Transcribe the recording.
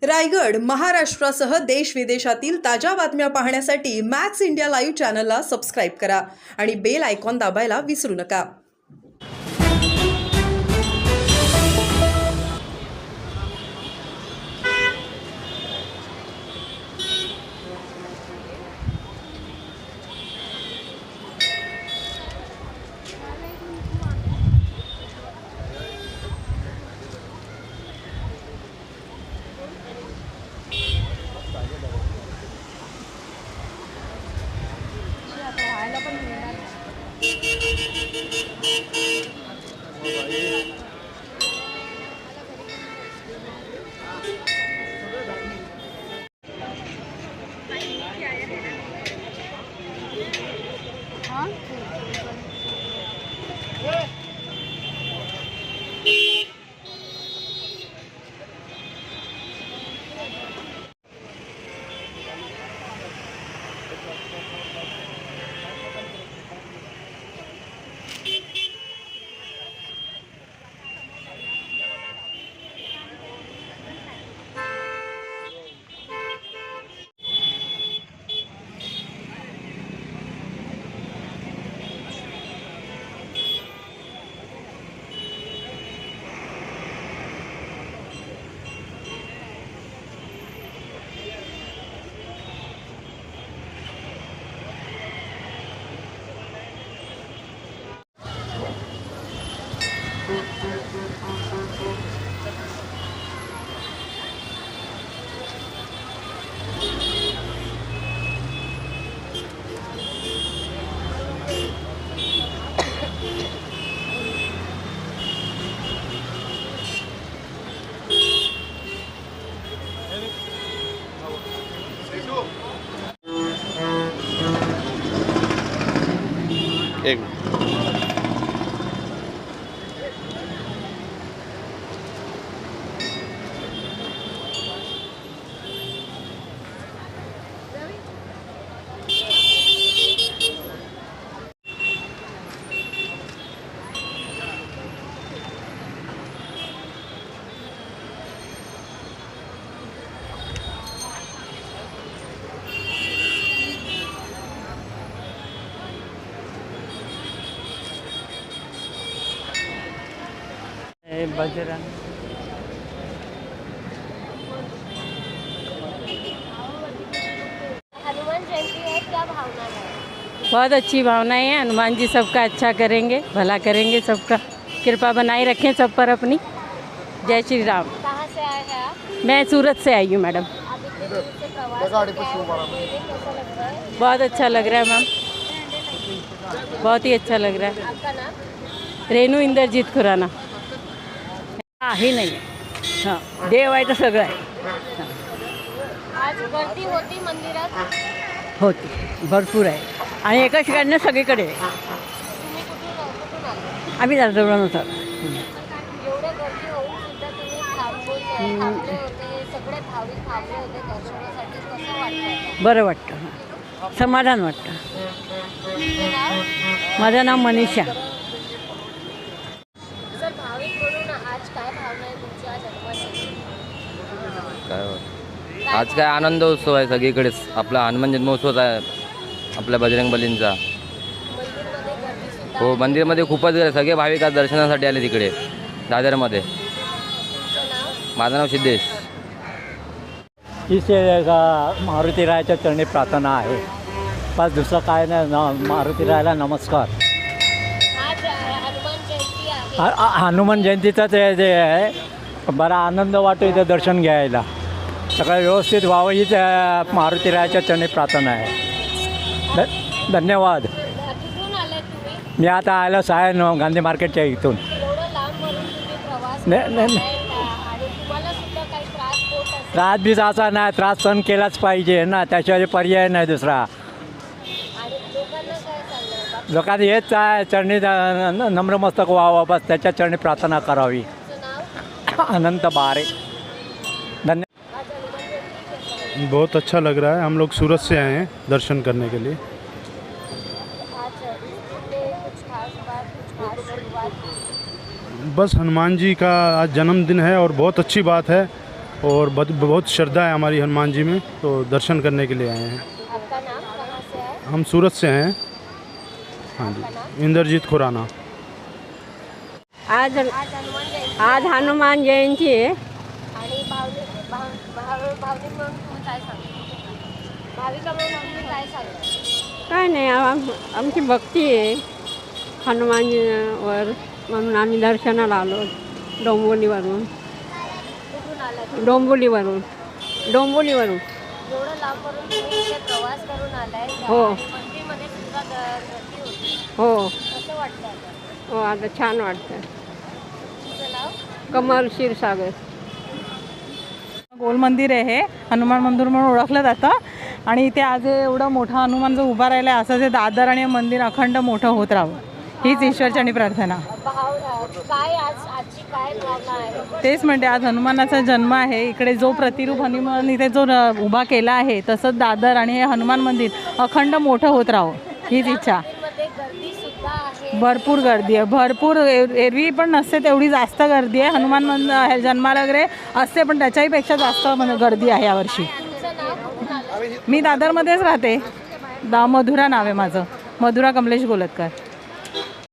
रायगड, महाराष्ट्रासह देश विदेशातील ताज्या बातम्या पाहण्यासाठी मॅक्स इंडिया लाईव्ह चॅनलला सबस्क्राईब करा आणि बेल आयकॉन दाबायला विसरू नका. एक बजरंग हनुमान जयंती है, क्या भावना है? बहुत अच्छी भावनाएं हैं। हनुमान जी सबका अच्छा करेंगे, भला करेंगे, सबका कृपा बनाए रखें सब पर अपनी। जय श्री राम। कहाँ से आए हैं आप? मैं सूरत से आई हूँ मैडम। आप इतने दूर से प्रवास करके आए हो, मेले कैसा लग रहा है? बहुत अच्छा लग रहा है मैम, बहुत ही अच्छा लग रहा है। आपका नाम? रेणू इंद्रजीत खुराना। ही नाही हां, देव आहे तर सगळं आहे. आज गर्दी होती मंदिरात? होती, भरपूर आहे आणि एकाच ठिकाणी सगळीकडे आहे. तुम्ही कुठून आले? आम्ही दादरवडानुसार. एवढे गर्दी होऊन सुद्धा तुम्ही थांबले होते, सगळे भाविक थांबले होते दर्शनासाठी. कसं वाटतं? बरं वाटतं, समाधान वाटतं. तुमचं नाव? माझं नाव मनीषा. सर, भाविक म्हणून आज काय भावना आहे तुमची आज हनुमान जयंती? आज काय आनंद उत्सव आहे सगळीकडेच. आपला हनुमान जन्मोत्सव आहे आपल्या बजरंगबलींचा. मंदिरमध्ये गर्दी सुद्धा हो, मंदिरमध्ये खूपच गर्दी. सगळे भाविक आज दर्शनासाठी आले तिकडे दादरमध्ये. तुमचं नाव? माझं नाव सिद्धेश. इथे मारुती रायाच्या चरणी प्रार्थना आहे. बस दुसरं काय नाही. मारुती रायाला नमस्कार. आज हनुमान जयंती आहे. हनुमान जयंतीचं जे आहे बरा आनंद वाटतो इथं दर्शन घ्यायला. सगळं व्यवस्थित व्हावं हीच मारुती रायाच्या चरणी प्रार्थना आहे. धन्यवाद. कुठून आले तुम्ही? मी आता आलो सायन गांधी मार्केटच्या इथून. एवढं लांबवरून तुम्ही प्रवास नाही, करताय नाही, आणि तुम्हाला सुद्धा काही त्रास होत असेल त्रास बीस असा नाही. त्रास सहन केलाच पाहिजे ना, त्याशिवाय पर्याय नाही दुसरा. आणि लोकांना काय सांगणार? लोकांनी हेच आहे, चरणी नम्रमस्तक व्हावं, बस त्याच्या चरणी प्रार्थना करावी. तुमचं नाव? अनंत बारे. धन्यवाद. आज हनुमान जयंती कैसा लगा? बहुत अच्छा लग रहा है. हम लोग सूरत से आए हैं दर्शन करने के लिए. आज इसमें कुछ खास बात, कुछ खास शुरुआत? बस हनुमान जी का आज जन्मदिन है और बहुत अच्छी बात है. और बहुत श्रद्धा है हमारी हनुमान जी में, तो दर्शन करने के लिए आए हैं। आपका नाम कहाँ से है? हम सूरत से हैं। हाँ जी, इंद्रजीत खुराना। आज हनुमान जयंती आज हनुमान जयंती आहे. आणि भाविक म्हणून तुम्ही काय सांगा? भाविका म्हणून तुम्ही काय सांगा? काय नाही आमची भक्ती आहे हनुमानजीवर, म्हणून आम्ही दर्शनाला आलो डोंबिवलीवरून. कुठून आला? डोंबिवलीवरून. एवढं लांबवरून तुम्ही इथे प्रवास करून आलाय हो. आणि मंदिरमध्ये सुद्धा गर्दी होती. हो कसं वाटतं आता? हो, आता छान वाटतं. तुमचं नाव? कमल क्षीरसागर. गोल मंदिर आहे हे, हनुमान मंदिर म्हणून ओळखलं जातं. आणि इथे आज हे एवढं मोठं हनुमान जो उभा राहिला आहे, असं जे दादर आणि मंदिर अखंड मोठं होत राहावं हीच ईश्वरचरणी प्रार्थना. काय आजची काय भावना आहे? तेच म्हणते, आज हनुमानाचा जन्म आहे. इकडे जो प्रतिरूप हनुमान इथे जो उभा केला आहे, तसंच दादर आणि हे हनुमान मंदिर अखंड मोठं होत राहावं हीच इच्छा. मध्ये गर्दी सुद्धा आहे. भरपूर गर्दी आहे, भरपूर. एरवी पण नसते तेवढी जास्त गर्दी आहे. हनुमान जन्माला वगैरे असते, पण त्याच्याही पेक्षा जास्त गर्दी आहे यावर्षी. तुमचं नाव? कुठून आलं? मी दादरमध्येच राहते. मधुरा नाव आहे माझं, मधुरा कमलेश गोलतकर.